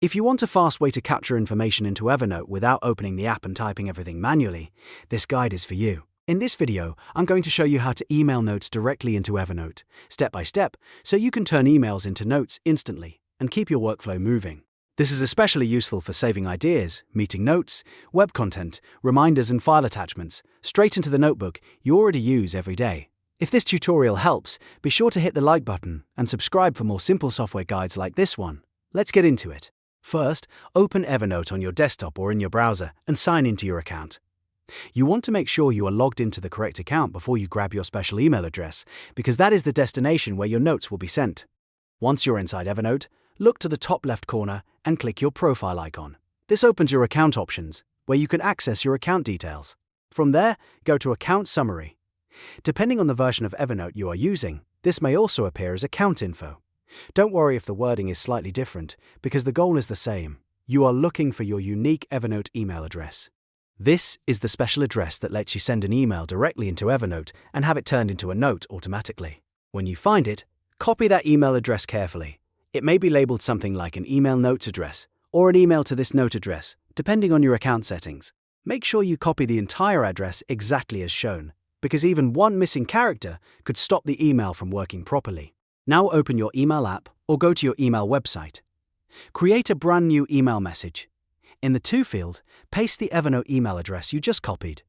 If you want a fast way to capture information into Evernote without opening the app and typing everything manually, this guide is for you. In this video, I'm going to show you how to email notes directly into Evernote, step by step, so you can turn emails into notes instantly and keep your workflow moving. This is especially useful for saving ideas, meeting notes, web content, reminders and file attachments straight into the notebook you already use every day. If this tutorial helps, be sure to hit the like button and subscribe for more simple software guides like this one. Let's get into it. First, open Evernote on your desktop or in your browser and sign into your account. You want to make sure you are logged into the correct account before you grab your special email address, because that is the destination where your notes will be sent. Once you're inside Evernote, look to the top left corner and click your profile icon. This opens your account options, where you can access your account details. From there, go to Account Summary. Depending on the version of Evernote you are using, this may also appear as Account Info. Don't worry if the wording is slightly different, because the goal is the same. You are looking for your unique Evernote email address. This is the special address that lets you send an email directly into Evernote and have it turned into a note automatically. When you find it, copy that email address carefully. It may be labeled something like an email notes address or an email to this note address, depending on your account settings. Make sure you copy the entire address exactly as shown, because even one missing character could stop the email from working properly. Now open your email app or go to your email website. Create a brand new email message. In the To field, paste the Evernote email address you just copied.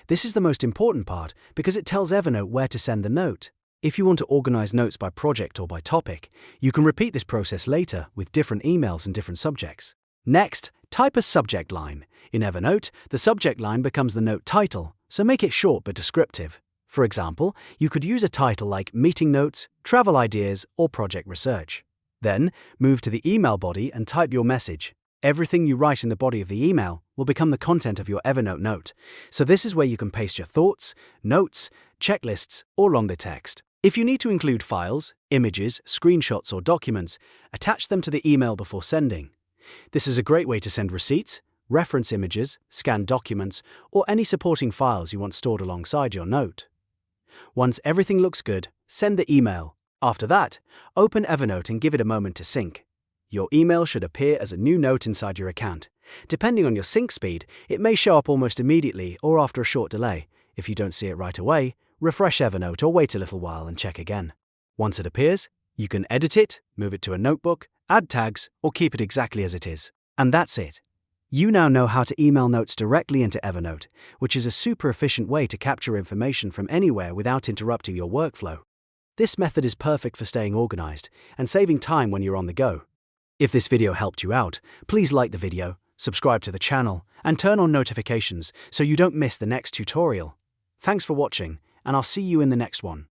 This is the most important part because it tells Evernote where to send the note. If you want to organize notes by project or by topic, you can repeat this process later with different emails and different subjects. Next, type a subject line. In Evernote, the subject line becomes the note title, so make it short but descriptive. For example, you could use a title like Meeting Notes, Travel Ideas, or Project Research. Then, move to the email body and type your message. Everything you write in the body of the email will become the content of your Evernote note. So this is where you can paste your thoughts, notes, checklists, or longer text. If you need to include files, images, screenshots, or documents, attach them to the email before sending. This is a great way to send receipts, reference images, scanned documents, or any supporting files you want stored alongside your note. Once everything looks good, send the email. After that, open Evernote and give it a moment to sync. Your email should appear as a new note inside your account. Depending on your sync speed, it may show up almost immediately or after a short delay. If you don't see it right away, refresh Evernote or wait a little while and check again. Once it appears, you can edit it, move it to a notebook, add tags, or keep it exactly as it is. And that's it. You now know how to email notes directly into Evernote, which is a super efficient way to capture information from anywhere without interrupting your workflow. This method is perfect for staying organized and saving time when you're on the go. If this video helped you out, please like the video, subscribe to the channel, and turn on notifications so you don't miss the next tutorial. Thanks for watching, and I'll see you in the next one.